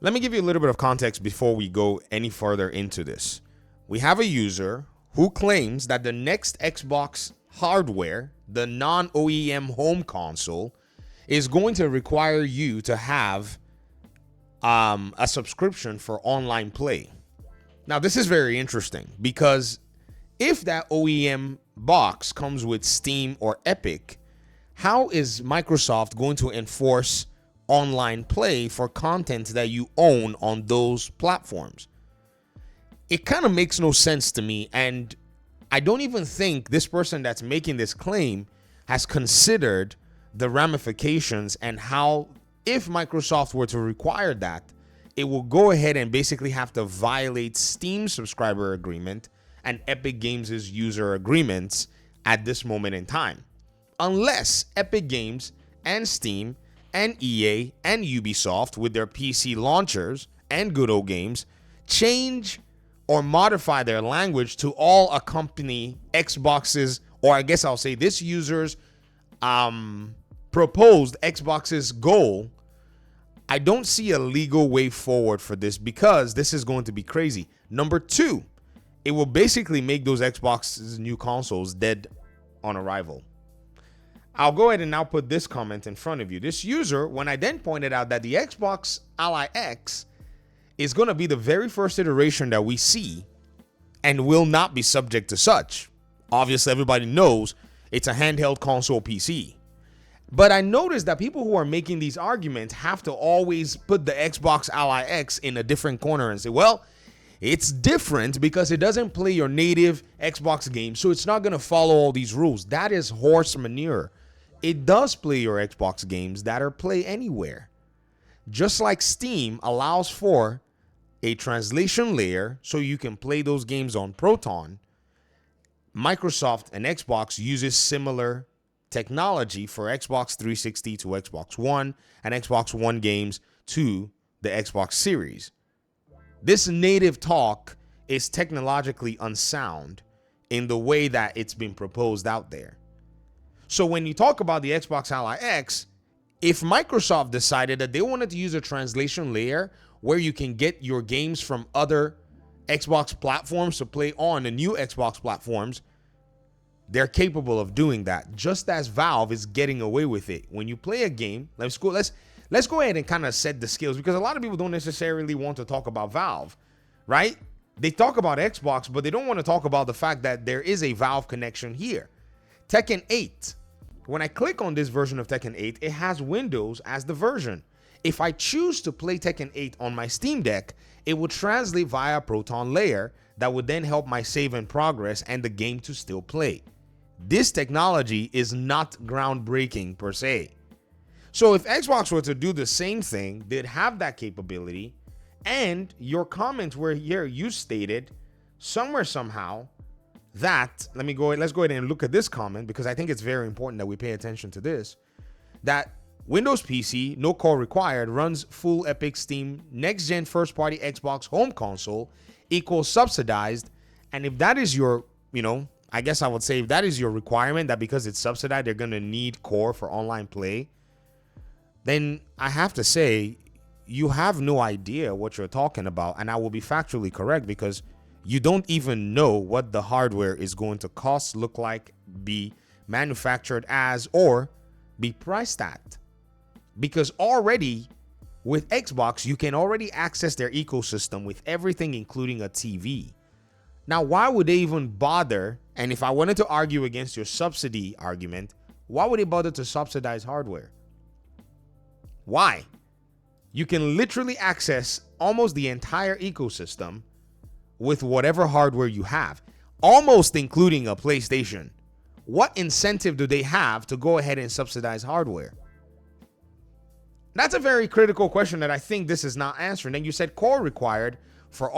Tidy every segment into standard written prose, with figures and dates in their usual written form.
Let me give you a little bit of context before we go any further into this. We have a user who claims that the next Xbox hardware, the non-OEM home console, is going to require you to have a subscription for online play. Now, this is very interesting because if that OEM box comes with Steam or Epic, how is Microsoft going to enforce online play for content that you own on those platforms? It kind of makes no sense to me, and I don't even think this person that's making this claim has considered the ramifications and how, if Microsoft were to require that, it will go ahead and basically have to violate Steam subscriber agreement and Epic Games' user agreements at this moment in time. Unless Epic Games and Steam and EA and Ubisoft with their PC launchers and Good Old Games change or modify their language to all accompany Xbox's, or I guess I'll say this user's proposed Xbox's goal. I don't see a legal way forward for this because this is going to be crazy. Number two, it will basically make those Xbox's new consoles dead on arrival. I'll go ahead and now put this comment in front of you. This user, when I then pointed out that the Xbox Ally X is going to be the very first iteration that we see and will not be subject to such. Obviously, everybody knows it's a handheld console PC. But I noticed that people who are making these arguments have to always put the Xbox Ally X in a different corner and say, well, it's different because it doesn't play your native Xbox game, so it's not going to follow all these rules. That is horse manure. It does play your Xbox games that are play anywhere. Just like Steam allows for a translation layer so you can play those games on Proton, Microsoft and Xbox uses similar technology for Xbox 360 to Xbox One and Xbox One games to the Xbox Series. This native talk is technologically unsound in the way that it's been proposed out there. So when you talk about the Xbox Ally X, if Microsoft decided that they wanted to use a translation layer where you can get your games from other Xbox platforms to play on the new Xbox platforms, they're capable of doing that, just as Valve is getting away with it. When you play a game, let's go ahead and kind of set the scales, because a lot of people don't necessarily want to talk about Valve, right? They talk about Xbox, but they don't want to talk about the fact that there is a Valve connection here. Tekken 8. When I click on this version of Tekken 8, it has Windows as the version. If I choose to play Tekken 8 on my Steam Deck, it will translate via Proton layer that would then help my save and progress and the game to still play. This technology is not groundbreaking per se. So if Xbox were to do the same thing, they'd have that capability, and your comments were here, you stated somewhere somehow that, let's go ahead and look at this comment, because I think it's very important that we pay attention to this, that Windows PC, no core required, runs full Epic Steam next-gen first-party Xbox home console equals subsidized. And if that is your, I guess I would say if that is your requirement, that because it's subsidized, they're going to need core for online play, then I have to say you have no idea what you're talking about. And I will be factually correct, because you don't even know what the hardware is going to cost, look like, be manufactured as, or be priced at. Because already with Xbox, you can already access their ecosystem with everything, including a TV. Now, why would they even bother? And if I wanted to argue against your subsidy argument, why would they bother to subsidize hardware? Why? You can literally access almost the entire ecosystem with whatever hardware you have, almost including a PlayStation. What incentive do they have to go ahead and subsidize hardware? That's a very critical question that I think this is not answering. Then you said core required for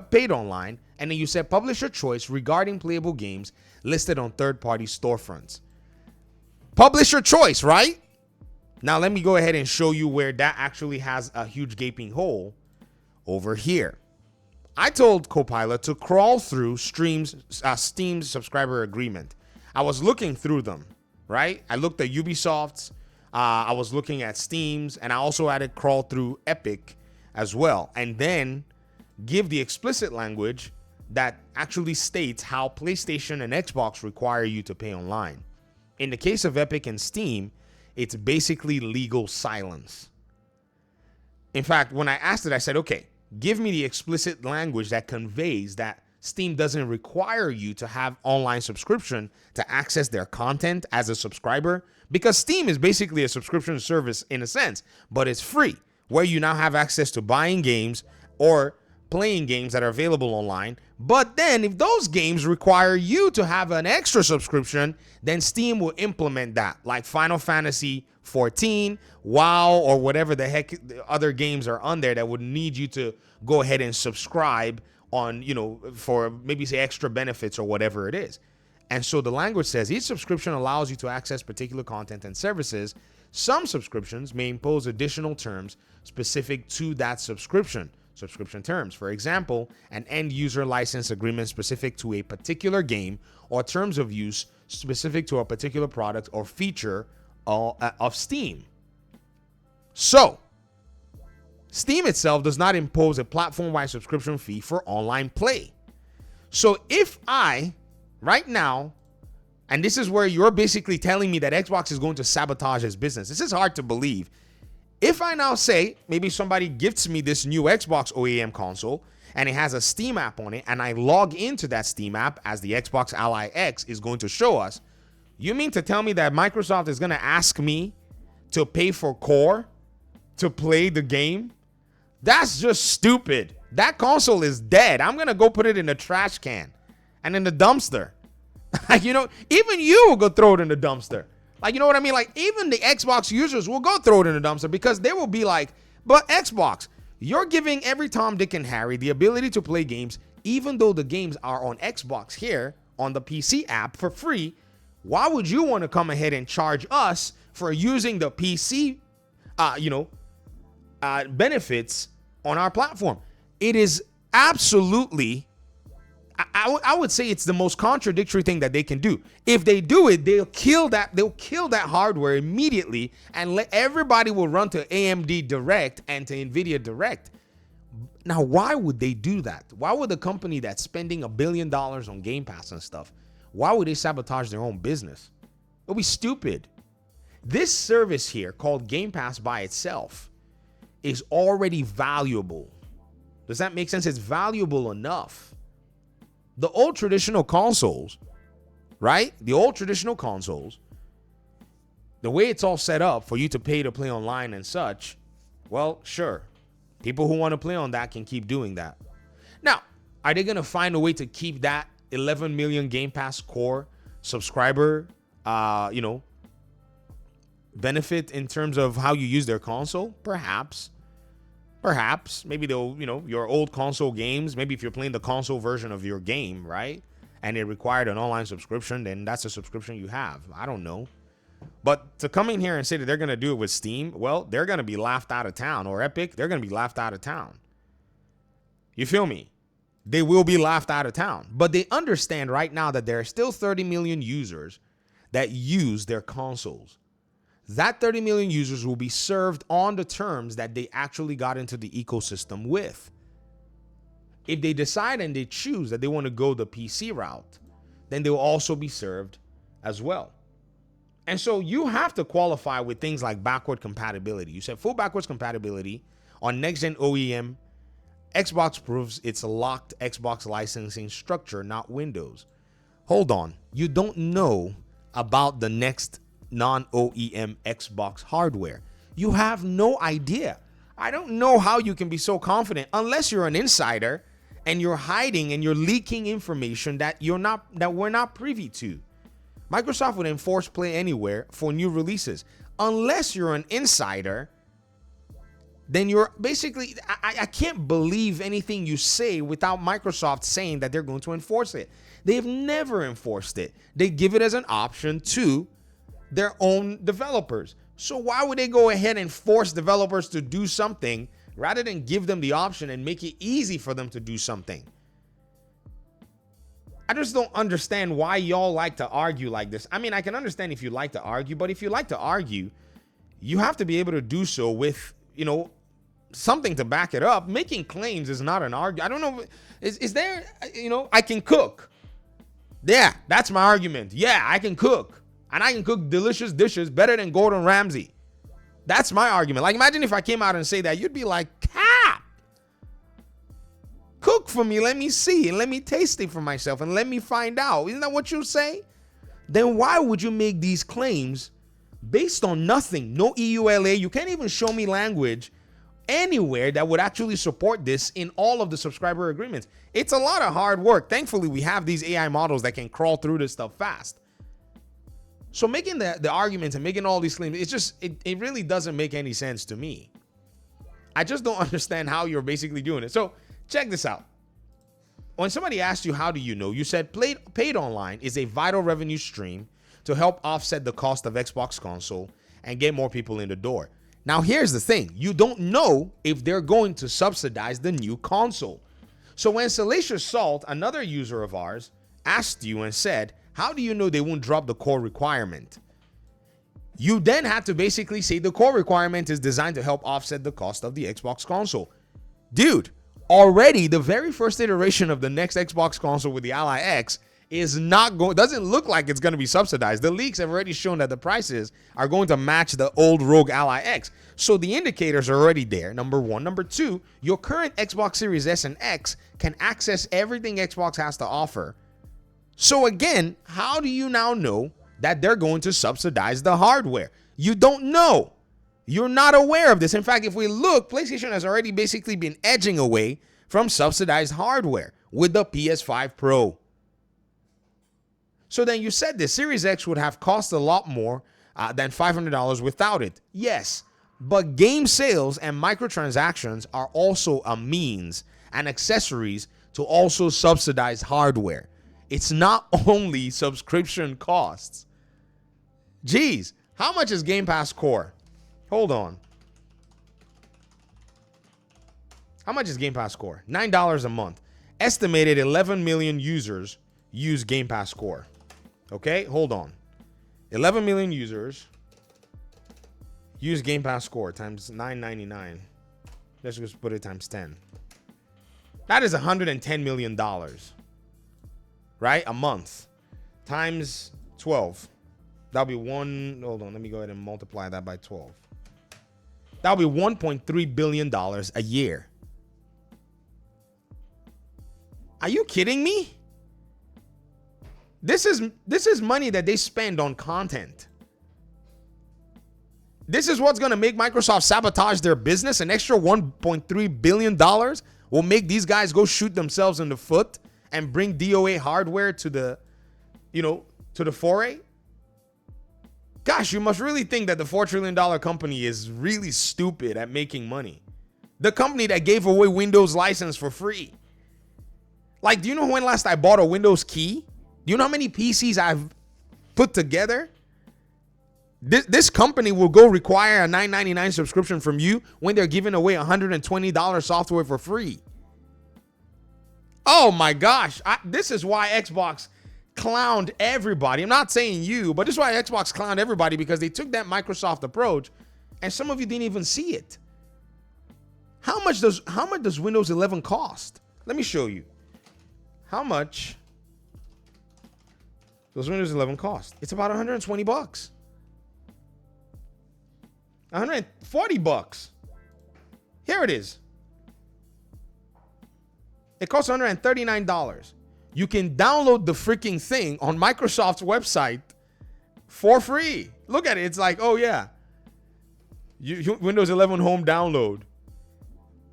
paid online, and then you said publisher choice regarding playable games listed on third-party storefronts. Publisher choice, right? Now let me go ahead and show you where that actually has a huge gaping hole over here. I told Copilot to crawl through Steam's subscriber agreement. I was looking through them, right? I looked at Ubisoft's, I was looking at Steam's, and I also had it crawl through Epic as well, and then give the explicit language that actually states how PlayStation and Xbox require you to pay online. In the case of Epic and Steam, it's basically legal silence. In fact, when I asked it, I said, okay, give me the explicit language that conveys that Steam doesn't require you to have online subscription to access their content as a subscriber, because Steam is basically a subscription service in a sense, but it's free, where you now have access to buying games or playing games that are available online. But then if those games require you to have an extra subscription, then Steam will implement that, like Final Fantasy 14, WoW, or whatever the heck the other games are on there that would need you to go ahead and subscribe on, for maybe say extra benefits or whatever it is. And so the language says each subscription allows you to access particular content and services. Some subscriptions may impose additional terms specific to that subscription terms. For example, an end user license agreement specific to a particular game, or terms of use specific to a particular product or feature of Steam. So, Steam itself does not impose a platform-wide subscription fee for online play. So if I, right now, and this is where you're basically telling me that Xbox is going to sabotage its business. This is hard to believe. If I now say, maybe somebody gifts me this new Xbox OEM console and it has a Steam app on it, and I log into that Steam app as the Xbox Ally X is going to show us, you mean to tell me that Microsoft is going to ask me to pay for Core to play the game? That's just stupid. That console is dead. I'm going to go put it in the trash can and in the dumpster. Even you will go throw it in the dumpster. Like, you know what I mean? Like, even the Xbox users will go throw it in the dumpster, because they will be like, but Xbox, you're giving every Tom, Dick, and Harry the ability to play games, even though the games are on Xbox here on the PC app for free. Why would you want to come ahead and charge us for using the PC, benefits on our platform? It is absolutely, I would say it's the most contradictory thing that they can do. If they do it, they'll kill that hardware immediately, and everybody will run to AMD Direct and to NVIDIA Direct. Now, why would they do that? Why would a company that's spending $1 billion on Game Pass and stuff, why would they sabotage their own business? It'll be stupid. This service here, called Game Pass by itself, is already valuable. Does that make sense? It's valuable enough. The old traditional consoles, right? The old traditional consoles, the way it's all set up for you to pay to play online and such, well, sure. People who want to play on that can keep doing that. Now, are they going to find a way to keep that 11 million Game Pass Core subscriber, benefit in terms of how you use their console? Perhaps. Maybe they'll, your old console games, maybe if you're playing the console version of your game, right? And it required an online subscription, then that's a subscription you have. I don't know. But to come in here and say that they're going to do it with Steam, well, they're going to be laughed out of town. Or Epic, they're going to be laughed out of town. You feel me? They will be laughed out of town. But they understand right now that there are still 30 million users that use their consoles. That 30 million users will be served on the terms that they actually got into the ecosystem with. If they decide and they choose that they want to go the PC route, then they will also be served as well. And so you have to qualify with things like backward compatibility. You said full backwards compatibility on next-gen OEM. Xbox proves its locked Xbox licensing structure, not Windows. Hold on. You don't know about the next non-OEM Xbox hardware. You have no idea. I don't know how you can be so confident unless you're an insider and you're hiding and you're leaking information that we're not privy to. Microsoft would enforce Play Anywhere for new releases. Unless you're an insider, then you're basically, I can't believe anything you say without Microsoft saying that they're going to enforce it. They've never enforced it. They give it as an option to their own developers. So why would they go ahead and force developers to do something rather than give them the option and make it easy for them to do something? I just don't understand why y'all like to argue like this. I mean, I can understand if you like to argue, but if you like to argue, you have to be able to do so with, something to back it up. Making claims is not an argument. I don't know. Is there, I can cook. Yeah, that's my argument. Yeah, I can cook. And I can cook delicious dishes better than Gordon Ramsay. That's my argument. Like, imagine if I came out and say that. You'd be like, Cap, cook for me. Let me see. And let me taste it for myself. And let me find out. Isn't that what you say? Then why would you make these claims based on nothing? No EULA. You can't even show me language anywhere that would actually support this in all of the subscriber agreements. It's a lot of hard work. Thankfully, we have these AI models that can crawl through this stuff fast. So making the arguments and making all these claims, it really doesn't make any sense to me. I just don't understand how you're basically doing it. So check this out. When somebody asked you, how do you know? You said paid online is a vital revenue stream to help offset the cost of Xbox console and get more people in the door. Now, here's the thing. You don't know if they're going to subsidize the new console. So when Salacious Salt, another user of ours, asked you and said, how do you know they won't drop the core requirement? You then had to basically say the core requirement is designed to help offset the cost of the Xbox console. Dude, already the very first iteration of the next Xbox console with the Ally X doesn't look like it's going to be subsidized. The leaks have already shown that the prices are going to match the old Rogue Ally X. So the indicators are already there, number one. Number two, your current Xbox Series S and X can access everything Xbox has to offer. So again, how do you now know that they're going to subsidize the hardware? You don't know. You're not aware of this. In fact, if we look, PlayStation has already basically been edging away from subsidized hardware with the PS5 Pro. So then you said the Series X would have cost a lot more than $500 without it. Yes, but game sales and microtransactions are also a means and accessories to also subsidize hardware. It's not only subscription costs. Geez, how much is Game Pass Core? Hold on. How much is Game Pass Core? $9 a month. Estimated 11 million users use Game Pass Core. Okay, hold on. 11 million users use Game Pass Core times $9.99. Let's just put it times 10. That is $110 million. Right? A month. Times 12. That'll be hold on, let me go ahead and multiply that by 12. That'll be $1.3 billion a year. Are you kidding me? This is money that they spend on content. This is what's going to make Microsoft sabotage their business. An extra $1.3 billion will make these guys go shoot themselves in the foot and bring DOA hardware to the foray. Gosh, you must really think that the $4 trillion company is really stupid at making money. The company that gave away Windows license for free. Like, do you know when last I bought a Windows key? Do you know how many PCs I've put together? This company will go require a $9.99 subscription from you when they're giving away $120 software for free. Oh my gosh. This is why Xbox clowned everybody. I'm not saying you, but this is why Xbox clowned everybody, because they took that Microsoft approach and some of you didn't even see it. How much does Windows 11 cost? Let me show you. How much does Windows 11 cost? It's about 120 bucks. 140 bucks. Here it is. It costs $139. You can download the freaking thing on Microsoft's website for free. Look at it. It's like, oh yeah. Windows 11 home download.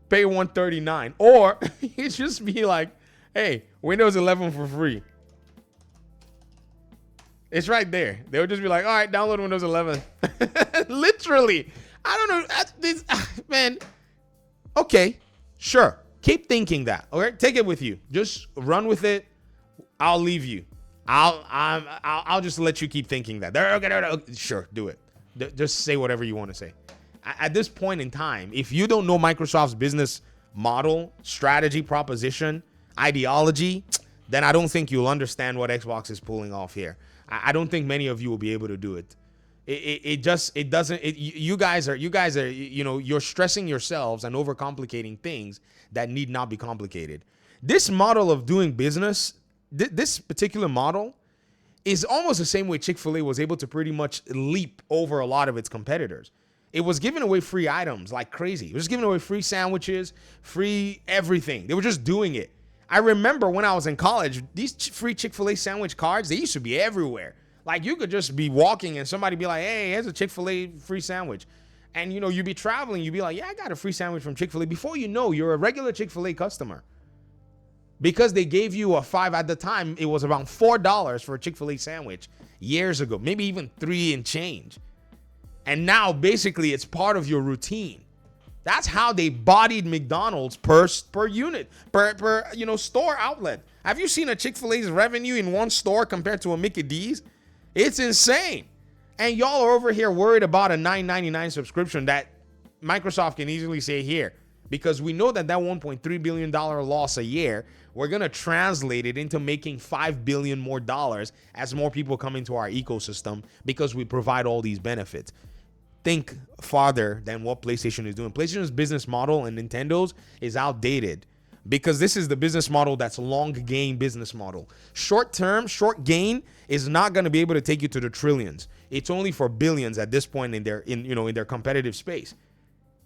Pay $139. Or you just be like, hey, Windows 11 for free. It's right there. They'll just be like, all right, download Windows 11. Literally. I don't know. Man. Okay. Sure. Keep thinking that. All right. Take it with you. Just run with it. I'll leave you. I'll just let you keep thinking that. Sure. Do it. Just say whatever you want to say. At this point in time, if you don't know Microsoft's business model, strategy, proposition, ideology, then I don't think you'll understand what Xbox is pulling off here. I don't think many of you will be able to do it. It doesn't. You guys are you're stressing yourselves and overcomplicating things that need not be complicated. This model of doing business, this particular model, is almost the same way Chick-fil-A was able to pretty much leap over a lot of its competitors. It was giving away free items like crazy. It was just giving away free sandwiches, free everything. They were just doing it. I remember when I was in college, these free Chick-fil-A sandwich cards, they used to be everywhere. Like, you could just be walking and somebody be like, hey, here's a Chick-fil-A free sandwich. And, you'd be traveling. You'd be like, yeah, I got a free sandwich from Chick-fil-A. Before you know, you're a regular Chick-fil-A customer. Because they gave you a $5 at the time, it was around $4 for a Chick-fil-A sandwich years ago, maybe even $3 and change. And now, basically, it's part of your routine. That's how they bodied McDonald's per unit, per store outlet. Have you seen a Chick-fil-A's revenue in one store compared to a Mickey D's? It's insane. And y'all are over here worried about a $9.99 subscription that Microsoft can easily say here, because we know that $1.3 billion loss a year, we're going to translate it into making $5 billion more dollars as more people come into our ecosystem because we provide all these benefits. Think farther than what PlayStation is doing. PlayStation's business model and Nintendo's is outdated, because this is the business model that's long gain business model. Short term, short gain is not going to be able to take you to the trillions. It's only for billions at this point in their competitive space.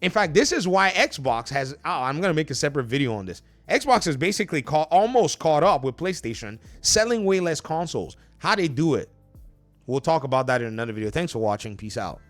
In fact, this is why Xbox has, I'm going to make a separate video on this. Xbox is basically almost caught up with PlayStation, selling way less consoles. How they do it? We'll talk about that in another video. Thanks for watching. Peace out.